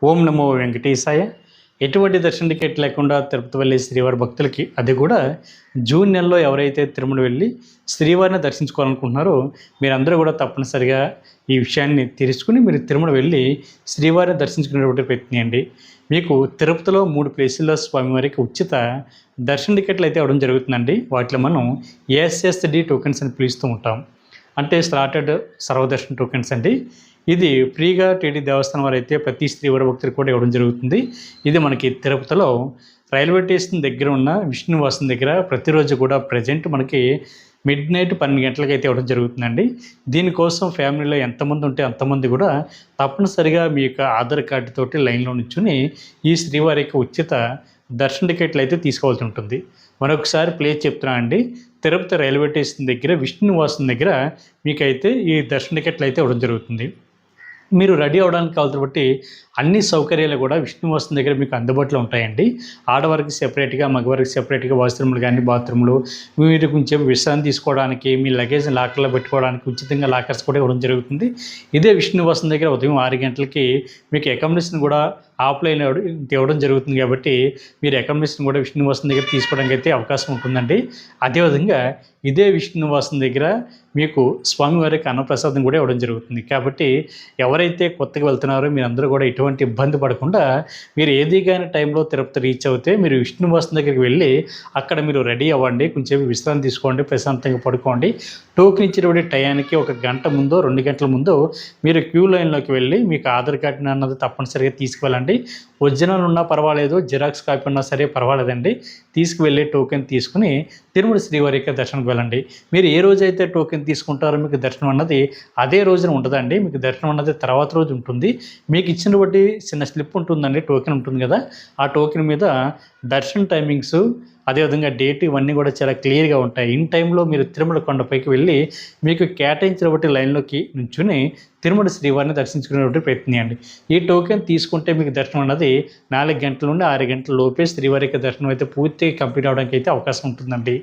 ఓం నమో వెంకటేశాయ. ఎటువంటి దర్శన టికెట్ లేకుండా తిరుపతి వెళ్ళే శ్రీవారి భక్తులకి, అది కూడా జూన్ నెలలో ఎవరైతే తిరుమల వెళ్ళి శ్రీవారిని దర్శించుకోవాలనుకుంటున్నారో మీరందరూ కూడా తప్పనిసరిగా ఈ విషయాన్ని తెలుసుకుని మీరు తిరుమల వెళ్ళి శ్రీవారిని దర్శించుకునేటువంటి ప్రయత్నించండి. మీకు తిరుపతిలో 3 ప్లేసుల్లో స్వామివారికి ఉచిత దర్శన టికెట్లు అయితే ఇవ్వడం జరుగుతుందండి. వాటిలో మనం ఏఎస్ఎస్డి టోకెన్స్ అని పిలుస్తూ ఉంటాం. అంటే స్లాటెడ్ సర్వదర్శన టోకెన్స్ అండి. ఇది ఫ్రీగా టీటీ దేవస్థానం వారు అయితే ప్రతి శ్రీవారి భక్తులకు కూడా ఇవ్వడం జరుగుతుంది. ఇది మనకి తిరుపతిలో రైల్వే స్టేషన్ దగ్గర ఉన్న విష్ణునివాసం దగ్గర ప్రతిరోజు కూడా ప్రజెంట్ మనకి మిడ్-నైట్ 12 గంటలకు అయితే ఇవ్వడం జరుగుతుందండి. దీనికోసం ఫ్యామిలీలో ఎంతమంది ఉంటే అంతమంది కూడా తప్పనిసరిగా మీ యొక్క ఆధార్ కార్డు తోటి లైన్లో నిల్చుని ఈ శ్రీవారికి ఉచిత దర్శన టికెట్లు అయితే తీసుకోవాల్సి ఉంటుంది. మరొకసారి ప్లేస్ చెప్తున్నా అండి. తిరుపతి రైల్వే స్టేషన్ దగ్గర విష్ణునివాసం దగ్గర మీకైతే ఈ దర్శన టికెట్లు అయితే ఇవ్వడం జరుగుతుంది. మీరు రెడీ అవ్వడానికి కావాల్సిన బట్టి అన్ని సౌకర్యాలు కూడా విష్ణునివాసం దగ్గర మీకు అందుబాటులో ఉంటాయండి. ఆడవారికి సెపరేట్గా, మగవారికి సెపరేట్గా వాష్రూమ్లు కానీ, బాత్రూమ్లు, మీరు కొంచెం విశ్రాంతి తీసుకోవడానికి, మీ లగేజ్ లాకర్లో పెట్టుకోవడానికి ఉచితంగా లాకర్స్ కూడా ఇవ్వడం జరుగుతుంది. ఇదే విష్ణునివాసం దగ్గర ఉదయం 6 గంటలకి మీకు అకామిడేషన్ కూడా ఆఫ్లైన్ ఇవ్వడం జరుగుతుంది. కాబట్టి మీరు అకామిడేషన్ కూడా విష్ణునివాసం దగ్గర తీసుకోవడానికి అయితే అవకాశం ఉంటుందండి. అదేవిధంగా ఇదే విష్ణునివాసం దగ్గర మీకు స్వామివారికి అన్నప్రసాదం కూడా ఇవ్వడం జరుగుతుంది. కాబట్టి ఎవరైతే కొత్తగా వెళ్తున్నారో మీరందరూ కూడా ఎటువంటి ఇబ్బంది పడకుండా మీరు ఏది కానీ టైంలో తిరుపతి రీచ్ అవుతే మీరు విష్ణునివాసం దగ్గరికి వెళ్ళి అక్కడ మీరు రెడీ అవ్వండి, కొంచెం విశ్రాంతి తీసుకోండి, ప్రశాంతంగా పడుకోండి. టోకెన్ ఇచ్చినటువంటి టయానికి 1 గంట ముందో 2 గంటల ముందో మీరు క్యూ లైన్లోకి వెళ్ళి మీకు ఆధార్ కార్డు అన్నది తప్పనిసరిగా తీసుకువెళ్ళండి. ఒరిజినల్ ఉన్నా పర్వాలేదు, జిరాక్స్ కాపీ ఉన్నా సరే పర్వాలేదండి. తీసుకువెళ్ళి టోకెన్ తీసుకుని తిరుమల శ్రీవారికి దర్శనంకి వెళ్ళండి. మీరు ఏ రోజైతే టోకెన్ తీసుకుంటారో మీకు దర్శనం అన్నది అదే రోజున ఉంటుందండి. మీకు దర్శనం అన్నది తర్వాత రోజు ఉంటుంది. మీకు ఇచ్చిన బట్టి చిన్న స్లిప్ ఉంటుందండి, టోకెన్ ఉంటుంది కదా. ఆ టోకెన్ మీద దర్శన టైమింగ్స్, అదేవిధంగా డేట్, ఇవన్నీ కూడా చాలా క్లియర్గా ఉంటాయి. ఇన్ టైంలో మీరు తిరుమల కొండపైకి వెళ్ళి మీకు కేటాయించిన బట్టి లైన్లోకి నుంచుని తిరుమల శ్రీవారిని దర్శించుకునేటువంటి ప్రయత్నించండి. ఈ టోకెన్ తీసుకుంటే మీకు దర్శనం అన్నది 4 గంటల నుండి 6 గంటల లోపే శ్రీవారికి దర్శనం అయితే పూర్తిగా కంప్లీట్ అవడానికి అయితే అవకాశం ఉంటుందండి.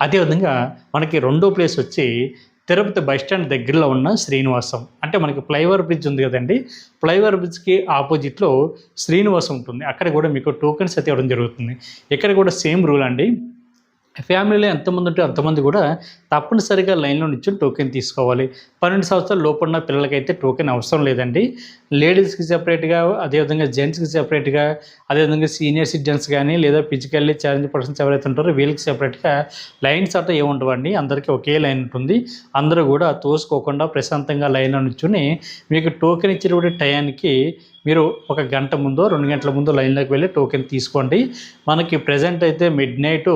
అదేవిధంగా మనకి రెండో ప్లేస్ వచ్చి తిరుపతి బస్టాండ్ దగ్గరలో ఉన్న శ్రీనివాసం. అంటే మనకి ఫ్లైఓవర్ బ్రిడ్జ్ ఉంది కదండి, ఫ్లైఓవర్ బ్రిడ్జ్కి ఆపోజిట్లో శ్రీనివాసం ఉంటుంది. అక్కడ కూడా మీకు టోకెన్స్ అయితే ఇవ్వడం జరుగుతుంది. ఇక్కడ కూడా సేమ్ రూల్ అండి. ఫ్యామిలీలో ఎంతమంది ఉంటే అంతమంది కూడా తప్పనిసరిగా లైన్లో నిల్చొని టోకెన్ తీసుకోవాలి. 12 సంవత్సరాల లోపున్న పిల్లలకైతే టోకెన్ అవసరం లేదండి. లేడీస్కి సెపరేట్గా, అదేవిధంగా జెంట్స్కి సెపరేట్గా, అదేవిధంగా సీనియర్ సిటిజన్స్ కానీ లేదా ఫిజికల్లీ ఛాలెంజ్ పర్సన్స్ ఎవరైతే ఉంటారో వీళ్ళకి సెపరేట్గా లైన్స్ అట్లా ఏముండవండి. అందరికీ ఒకే లైన్ ఉంటుంది. అందరూ కూడా తోసుకోకుండా ప్రశాంతంగా లైన్లో నిల్చొని మీకు టోకెన్ ఇచ్చినటువంటి టయానికి మీరు 1 గంట ముందో 2 గంటల ముందో లైన్లోకి వెళ్ళి టోకెన్ తీసుకోండి. మనకి ప్రజెంట్ అయితే మిడ్-నైట్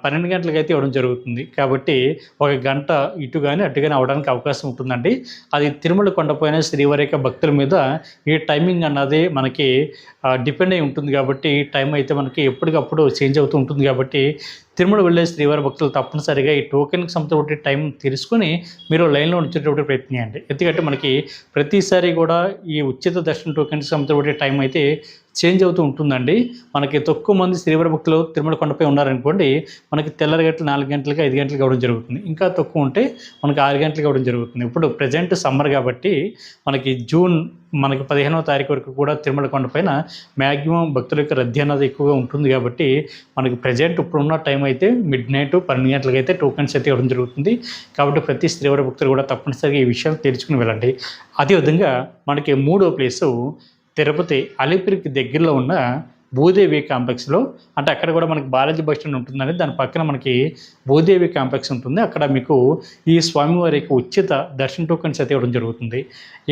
12 గంటలకైతే ఇవ్వడం జరుగుతుంది. కాబట్టి 1 గంట ఇటు కానీ అటు కానీ అవ్వడానికి అవకాశం ఉంటుందండి. అది తిరుమల కొండపైన శ్రీవారి యొక్క భక్తుల మీద ఈ టైమింగ్ అన్నది మనకి డిపెండ్ అయి ఉంటుంది. కాబట్టి టైం అయితే మనకి ఎప్పటికప్పుడు చేంజ్ అవుతూ ఉంటుంది. కాబట్టి తిరుమల వెళ్ళే శ్రీవారి భక్తులు తప్పనిసరిగా ఈ టోకెన్కి సంబంధించిన టైం తెలుసుకొని మీరు లైన్లో ఉంచేటప్పుడు ప్రయత్నించండి. ఎందుకంటే మనకి ప్రతిసారి కూడా ఈ ఉచిత దర్శన టోకెన్కి సంబంధించిన టైం అయితే చేంజ్ అవుతూ ఉంటుందండి. మనకి తక్కువ మంది శ్రీవారి భక్తులు తిరుమల కొండపై ఉన్నారనుకోండి, మనకి తెల్లరగట్ల 4 గంటలకి 5 గంటలకి అవ్వడం జరుగుతుంది. ఇంకా తక్కువ ఉంటే మనకి 6 గంటలకి అవ్వడం జరుగుతుంది. ఇప్పుడు ప్రజెంట్ సమ్మర్ కాబట్టి మనకి జూన్ 15వ తారీఖు వరకు కూడా తిరుమల కొండపైన మ్యాక్సిమం భక్తుల యొక్క రద్దీ అన్నది ఎక్కువగా ఉంటుంది. కాబట్టి మనకి ప్రజెంట్ ఇప్పుడున్న టైం అయితే మిడ్-నైట్ 12 గంటలకి అయితే టోకెన్స్ అయితే ఇవ్వడం జరుగుతుంది. కాబట్టి ప్రతి శ్రీవారి భక్తులు కూడా తప్పనిసరిగా ఈ విషయాలు తెలుసుకుని వెళ్ళండి. అదేవిధంగా మనకి 3వ ప్లేసు తిరుపతి అలిపిరికి దగ్గరలో ఉన్న భూదేవి కాంప్లెక్స్లో. అంటే అక్కడ కూడా మనకి బాలాజీ బస్ స్టాండ్ ఉంటుందండి. దాని పక్కన మనకి భూదేవి కాంప్లెక్స్ ఉంటుంది. అక్కడ మీకు ఈ స్వామివారికి ఉచిత దర్శన టోకెన్స్ అయితే ఇవ్వడం జరుగుతుంది.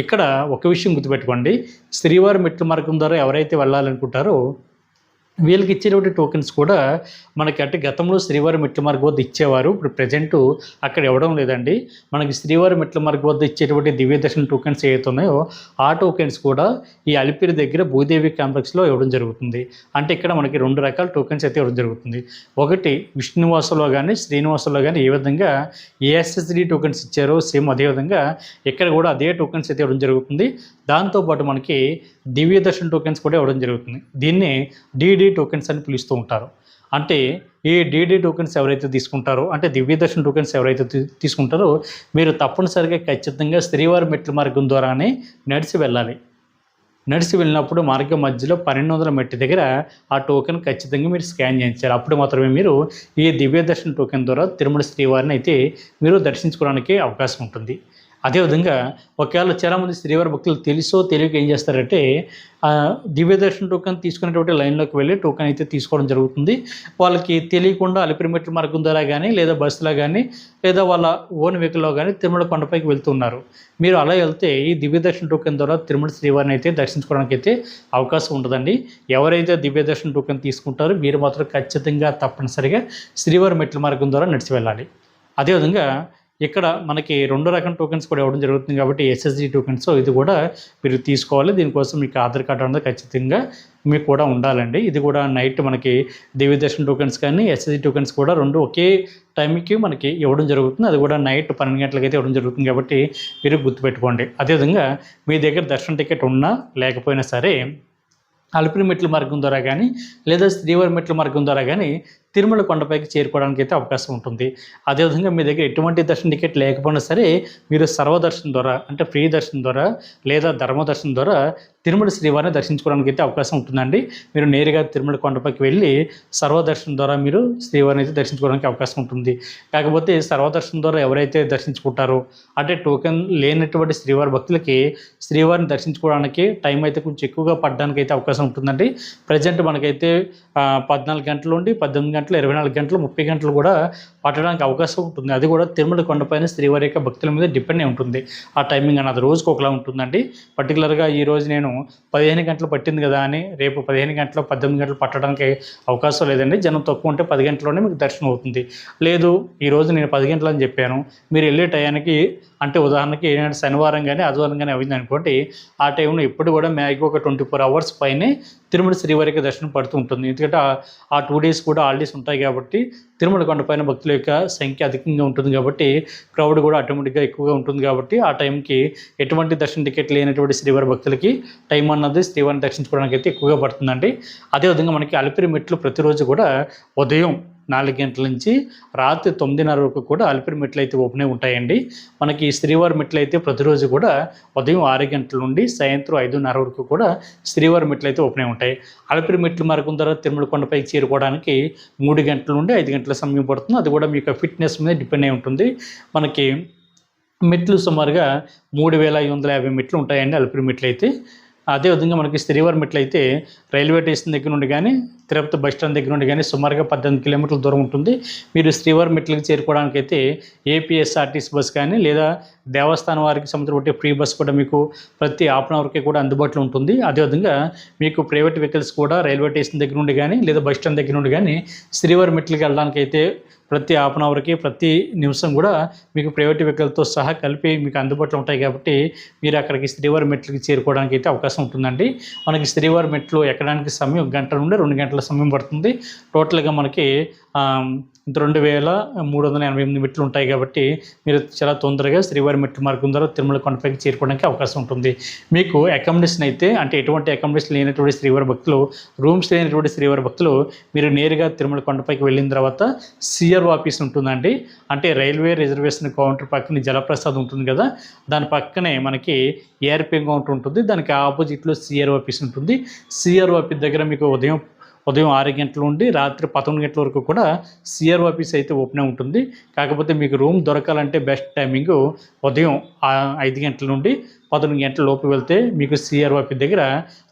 ఇక్కడ ఒక విషయం గుర్తుపెట్టుకోండి, శ్రీవారి మెట్ల మార్గం ద్వారా ఎవరైతే వెళ్ళాలనుకుంటారో వీళ్ళకి ఇచ్చేటువంటి టోకెన్స్ కూడా మనకి అంటే గతంలో శ్రీవారి మెట్ల మార్గం వద్ద ఇచ్చేవారు. ఇప్పుడు ప్రజెంట్ అక్కడ ఇవ్వడం లేదండి. మనకి శ్రీవారి మెట్ల మార్గం వద్ద ఇచ్చేటువంటి దివ్య దర్శన టోకెన్స్ ఏవైతే ఉన్నాయో ఆ టోకెన్స్ కూడా ఈ అలిపిరి దగ్గర భూదేవి కాంప్లెక్స్లో ఇవ్వడం జరుగుతుంది. అంటే ఇక్కడ మనకి 2 రకాల టోకెన్స్ అయితే ఇవ్వడం జరుగుతుంది. ఒకటి విష్ణునివాసంలో కానీ శ్రీనివాసంలో కానీ ఏ విధంగా ఏఎస్ఎస్డి టోకెన్స్ ఇచ్చారో సేమ్ అదేవిధంగా ఇక్కడ కూడా అదే టోకెన్స్ అయితే ఇవ్వడం జరుగుతుంది. దాంతోపాటు మనకి దివ్య దర్శన టోకెన్స్ కూడా ఇవ్వడం జరుగుతుంది. దీన్ని డీడీ టోకెన్స్ అని పిలుస్తూ ఉంటారు. అంటే ఈ డీడీ టోకెన్స్ ఎవరైతే తీసుకుంటారో, అంటే దివ్య దర్శన టోకెన్స్ ఎవరైతే తీసుకుంటారో మీరు తప్పనిసరిగా ఖచ్చితంగా శ్రీవారి మెట్ల మార్గం ద్వారానే నడిచి వెళ్ళాలి. నడిచి వెళ్ళినప్పుడు మార్గం మధ్యలో 1200 మెట్టు దగ్గర ఆ టోకెన్ ఖచ్చితంగా మీరు స్కాన్ చేయించాలి. అప్పుడు మాత్రమే మీరు ఈ దివ్య దర్శన్ టోకెన్ ద్వారా తిరుమల శ్రీవారిని అయితే మీరు దర్శించుకోవడానికి అవకాశం ఉంటుంది. అదేవిధంగా ఒకవేళ చాలామంది శ్రీవారి భక్తులు తెలుసో తెలియక ఏం చేస్తారంటే దివ్య దర్శన టోకెన్ తీసుకునేటువంటి లైన్లోకి వెళ్ళి టోకెన్ అయితే తీసుకోవడం జరుగుతుంది. వాళ్ళకి తెలియకుండా అలిపిరి మెట్ల మార్గం ద్వారా కానీ లేదా బస్సులో కానీ లేదా వాళ్ళ ఓన్ వెహికల్లో కానీ తిరుమల కొండపైకి వెళ్తున్నారు. మీరు అలా వెళ్తే ఈ దివ్య దర్శన టోకెన్ ద్వారా తిరుమల శ్రీవారిని అయితే దర్శించుకోవడానికి అయితే అవకాశం ఉంటుందండి. ఎవరైతే దివ్య దర్శన టోకెన్ తీసుకుంటారో మీరు మాత్రం ఖచ్చితంగా తప్పనిసరిగా శ్రీవారి మెట్ల మార్గం ద్వారా నడిచి వెళ్ళాలి. అదేవిధంగా ఇక్కడ మనకి 2 రకం టోకెన్స్ కూడా ఇవ్వడం జరుగుతుంది కాబట్టి ఎస్ఎస్డి టోకెన్స్ ఇది కూడా మీరు తీసుకోవాలి. దీనికోసం మీకు ఆధార్ కార్డు అనేది ఖచ్చితంగా మీకు కూడా ఉండాలండి. ఇది కూడా నైట్ మనకి దివ్య దర్శన్ టోకెన్స్ కానీ ఎస్ఎస్డి టోకెన్స్ కూడా 2 ఒకే టైంకి మనకి ఇవ్వడం జరుగుతుంది. అది కూడా నైట్ 12 గంటలకైతే ఇవ్వడం జరుగుతుంది కాబట్టి మీరు గుర్తుపెట్టుకోండి. అదేవిధంగా మీ దగ్గర దర్శన టికెట్ ఉన్నా లేకపోయినా సరే అలిపిరి మెట్ల మార్గం ద్వారా కానీ లేదా శ్రీవారి మెట్ల మార్గం ద్వారా కానీ తిరుమల కొండపైకి చేరుకోవడానికి అయితే అవకాశం ఉంటుంది. అదేవిధంగా మీ దగ్గర ఎటువంటి దర్శన టికెట్ లేకపోయినా సరే మీరు సర్వదర్శనం ద్వారా అంటే ఫ్రీ దర్శనం ద్వారా లేదా ధర్మదర్శనం ద్వారా తిరుమల శ్రీవారిని దర్శించుకోవడానికి అయితే అవకాశం ఉంటుందండి. మీరు నేరుగా తిరుమల కొండపైకి వెళ్ళి సర్వదర్శనం ద్వారా మీరు శ్రీవారిని అయితే దర్శించుకోవడానికి అవకాశం ఉంటుంది. కాకపోతే సర్వదర్శనం ద్వారా ఎవరైతే దర్శించుకుంటారో అంటే టోకెన్ లేనటువంటి శ్రీవారి భక్తులకి శ్రీవారిని దర్శించుకోవడానికి టైం అయితే కొంచెం ఎక్కువగా పడడానికి అయితే అవకాశం ఉంటుందండి. ప్రజెంట్ మనకైతే 14 గంటల నుండి 18 గంటలు 24 గంటలు 30 గంటలు కూడా పట్టడానికి అవకాశం ఉంటుంది. అది కూడా తిరుమల కొండపైన శ్రీవారి యొక్క భక్తుల మీద డిపెండ్ అయి ఉంటుంది. ఆ టైమింగ్ అన్నది రోజుకు ఒకలా ఉంటుందండి. పర్టికులర్గా ఈరోజు నేను 15 గంటలు పట్టింది కదా అని రేపు 15 గంటలు 18 గంటలు పట్టడానికి అవకాశం లేదండి. జనం తక్కువ ఉంటే 10 గంటల్లోనే మీకు దర్శనం అవుతుంది. లేదు ఈరోజు నేను 10 గంటలు అని చెప్పాను, మీరు వెళ్ళే టయానికి అంటే ఉదాహరణకి శనివారం కానీ ఆదివారం కానీ అయింది అనుకోండి, ఆ టైంలో ఎప్పుడు కూడా మ్యాక్సిమం ఒక 24 అవర్స్ పైనే తిరుమల శ్రీవారికి దర్శనం పడుతూ ఉంటుంది. ఎందుకంటే ఆ 2 డేస్ కూడా హాలిడేస్ ఉంటాయి కాబట్టి తిరుమల కొండపైన భక్తుల యొక్క సంఖ్య అధికంగా ఉంటుంది కాబట్టి క్రౌడ్ కూడా ఆటోమేటిక్గా ఎక్కువగా ఉంటుంది కాబట్టి ఆ టైంకి ఎటువంటి దర్శన టికెట్ లేనటువంటి శ్రీవారి భక్తులకి టైం అన్నది శ్రీవారిని దర్శించుకోవడానికి అయితే ఎక్కువగా పడుతుందండి. అదేవిధంగా మనకి అలిపిరి మెట్లు ప్రతిరోజు కూడా ఉదయం 4 గంటల నుంచి రాత్రి 9:30 వరకు కూడా అలిపిరి మెట్లు అయితే ఓపెన్ అయి ఉంటాయండి. మనకి శ్రీవారి మెట్లు అయితే ప్రతిరోజు కూడా ఉదయం 6 గంటల నుండి సాయంత్రం 5:30 వరకు కూడా శ్రీవారి మెట్లు అయితే ఓపెన్ అయి ఉంటాయి. అలిపిరి మెట్లు మార్గం ద్వారా తిరుమల కొండపైకి చేరుకోవడానికి 3 గంటల నుండి 5 గంటల సమయం పడుతుంది. అది కూడా మీకు ఫిట్నెస్ మీద డిపెండ్ అయి ఉంటుంది. మనకి మెట్లు సుమారుగా 3550 మెట్లు ఉంటాయండి అలిపిరి మెట్లు అయితే. అదేవిధంగా మనకి శ్రీవారి మెట్లు అయితే రైల్వే స్టేషన్ దగ్గర నుండి కానీ తిరుపతి బస్ స్టాండ్ దగ్గర నుండి కానీ సుమారుగా 18 కిలోమీటర్ల దూరం ఉంటుంది. మీరు శ్రీవారి మెట్లకి చేరుకోవడానికి అయితే ఏపీఎస్ఆర్టీసీ బస్ కానీ లేదా దేవస్థానం వారికి సంబంధించిన ఫ్రీ బస్ కూడా మీకు ప్రతి హాఫ్ అన్ అవర్కి కూడా అందుబాటులో ఉంటుంది. అదేవిధంగా మీకు ప్రైవేట్ వెహికల్స్ కూడా రైల్వే స్టేషన్ దగ్గర నుండి కానీ లేదా బస్ స్టాండ్ దగ్గర నుండి కానీ శ్రీవారి మెట్లకి వెళ్ళడానికి అయితే ప్రతి హాఫ్ అన్ అవర్కి ప్రతి నిమిషం కూడా మీకు ప్రైవేట్ వెహికల్తో సహా కలిపి మీకు అందుబాటులో ఉంటాయి కాబట్టి మీరు అక్కడికి శ్రీవారి మెట్లకి చేరుకోవడానికి అయితే అవకాశం ఉంటుందండి. మనకి శ్రీవారి మెట్లు ఎక్కడానికి సమయం 1 గంట నుండి 2 గంటల సమయం పడుతుంది. టోటల్గా మనకి 2388 మెట్లు ఉంటాయి కాబట్టి మీరు చాలా తొందరగా శ్రీవారి మెట్ల మార్గం ద్వారా తిరుమల కొండపైకి చేరుకోవడానికి అవకాశం ఉంటుంది. మీకు అకామిడేషన్ అయితే అంటే ఎటువంటి అకామిడేషన్ లేనటువంటి శ్రీవారి భక్తులు రూమ్స్ లేనటువంటి శ్రీవారి భక్తులు మీరు నేరుగా తిరుమల కొండపైకి వెళ్ళిన తర్వాత సిఆర్ఓ ఆఫీస్ ఉంటుందండి. అంటే రైల్వే రిజర్వేషన్ కౌంటర్ పక్కన జలప్రసాద్ ఉంటుంది కదా, దాని పక్కనే మనకి ఏఆర్పీ కౌంటర్ ఉంటుంది. దానికి ఆపోజిట్లో సిఆర్ఓ ఆఫీస్ ఉంటుంది. సిఆర్ఓ ఆఫీస్ దగ్గర మీకు ఉదయం 6 గంటల నుండి రాత్రి 11 గంటల వరకు కూడా సిఆర్ఓ ఆఫీస్ అయితే ఓపెన్ ఉంటుంది. కాకపోతే మీకు రూమ్ దొరకాలంటే బెస్ట్ టైమింగ్ ఉదయం 5 గంటల నుండి 11 గంటల లోపు వెళ్తే మీకు సిఆర్ఓ ఆఫీస్ దగ్గర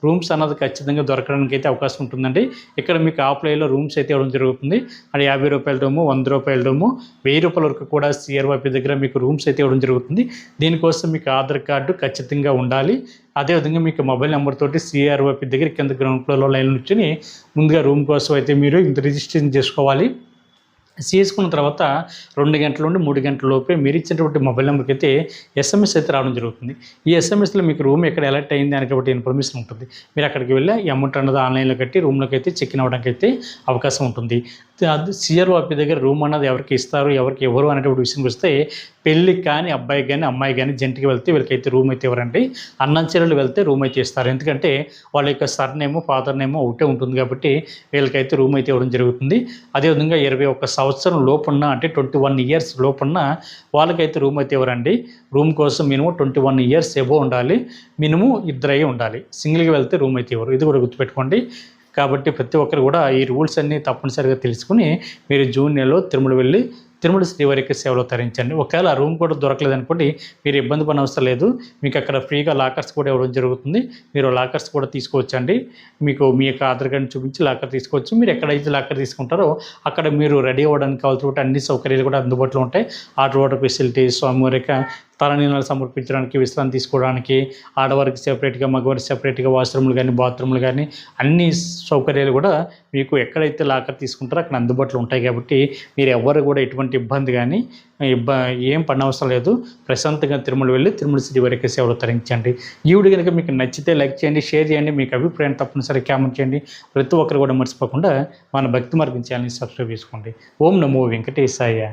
రూమ్స్ అన్నది ఖచ్చితంగా దొరకడానికి అయితే అవకాశం ఉంటుందండి. ఇక్కడ మీకు ఆఫ్లైన్లో రూమ్స్ అయితే ఇవ్వడం జరుగుతుంది. అది 50 రూపాయల రూము, 100 రూపాయల రూము, 1000 రూపాయల వరకు కూడా సిఆర్ఓ ఆఫీస్ దగ్గర మీకు రూమ్స్ అయితే ఇవ్వడం జరుగుతుంది. దీనికోసం మీకు ఆధార్ కార్డు ఖచ్చితంగా ఉండాలి. అదేవిధంగా మీకు మొబైల్ నెంబర్ తోటి సిఆర్ఓ ఆఫీస్ దగ్గర కింద గ్రౌండ్ ఫ్లోర్లో లైన్ నుంచి ముందుగా రూమ్ కోసం అయితే మీరు ఇంత రిజిస్ట్రేషన్ చేసుకోవాలి. చేసుకున్న తర్వాత 2 గంటల నుండి 3 గంటల లోపే మీరు ఇచ్చినటువంటి మొబైల్ నెంబర్కి అయితే ఎస్ఎంఎస్ అయితే రావడం జరుగుతుంది. ఈ ఎస్ఎంఎస్లో మీకు రూమ్ ఎక్కడ ఎలర్ట్ అయింది అని కాబట్టి ఇన్ఫర్మేషన్ ఉంటుంది. మీరు అక్కడికి వెళ్ళి అమౌంట్ అన్నది ఆన్లైన్లో కట్టి రూమ్లోకి అయితే చెక్ ఇన్ అవ్వడానికి అయితే అవకాశం ఉంటుంది. సిఆర్ఓ ఆఫీస్ దగ్గర రూమ్ అన్నది ఎవరికి ఇస్తారు, ఎవరికి ఇవ్వరు అనేటువంటి విషయానికి వస్తే పెళ్ళికి కానీ అబ్బాయికి కానీ అమ్మాయి కానీ జంటకి వెళ్తే వీళ్ళకైతే రూమ్ అయితే ఇవ్వరండి. అన్నం చెల్లెలు వెళ్తే రూమ్ అయితే ఇస్తారు. ఎందుకంటే వాళ్ళ యొక్క సర్నేమో ఫాదర్ నేమో ఒకటే ఉంటుంది కాబట్టి వీళ్ళకైతే రూమ్ అయితే ఇవ్వడం జరుగుతుంది. అదేవిధంగా 21 సంవత్సరం లోపున్న అంటే 21 ఇయర్స్ లోపున్న వాళ్ళకైతే రూమ్ అయితే ఇవ్వరండి. రూమ్ కోసం మినిమం 21 ఇయర్స్ ఎబో ఉండాలి, మినిమం ఇద్దరై ఉండాలి. సింగిల్గా వెళ్తే రూమ్ అయితే ఇవ్వరు. ఇది కూడా గుర్తుపెట్టుకోండి. కాబట్టి ప్రతి ఒక్కరు కూడా ఈ రూల్స్ అన్నీ తప్పనిసరిగా తెలుసుకుని మీరు జూన్ నెలలో తిరుమల వెళ్ళి తిరుమల శ్రీవారికి సేవలో తరించండి. ఒకవేళ ఆ రూమ్ కూడా దొరకలేదనుకోండి, మీరు ఇబ్బంది పడిన అవసరం లేదు. మీకు అక్కడ ఫ్రీగా లాకర్స్ కూడా ఇవ్వడం జరుగుతుంది. మీరు లాకర్స్ కూడా తీసుకోవచ్చండి. మీకు మీ యొక్క ఆధార్ కార్డు చూపించి లాకర్ తీసుకోవచ్చు. మీరు ఎక్కడైతే లాకర్ తీసుకుంటారో అక్కడ మీరు రెడీ అవ్వడానికి కావాల్సిన అన్ని సౌకర్యాలు కూడా అందుబాటులో ఉంటాయి. హాట్ వాటర్ ఫెసిలిటీ, స్వామివారి యొక్క తలనీలాలు సమర్పించడానికి, విశ్రాంతి తీసుకోవడానికి, ఆడవారికి సెపరేట్గా మగవారికి సెపరేట్గా వాష్రూమ్లు కానీ బాత్రూమ్లు కానీ అన్ని సౌకర్యాలు కూడా మీకు ఎక్కడైతే లాకర్ తీసుకుంటారో అక్కడ అందుబాటులో ఉంటాయి. కాబట్టి మీరు ఎవరు కూడా ఎటువంటి ఇబ్బంది కానీ ఏం పడనవసరం లేదు. ప్రశాంతంగా తిరుమల వెళ్ళి తిరుమల శ్రీవారికి సేవలు తరించండి. ఈ వీడియో కనుక మీకు నచ్చితే లైక్ చేయండి, షేర్ చేయండి. మీకు అభిప్రాయాన్ని తప్పనిసరిగా కామెంట్ చేయండి. ప్రతి ఒక్కరు కూడా మర్చిపోకుండా మన భక్తి మార్గం ఛానల్ని సబ్స్క్రైబ్ చేసుకోండి. ఓం నమో వెంకటేశాయ.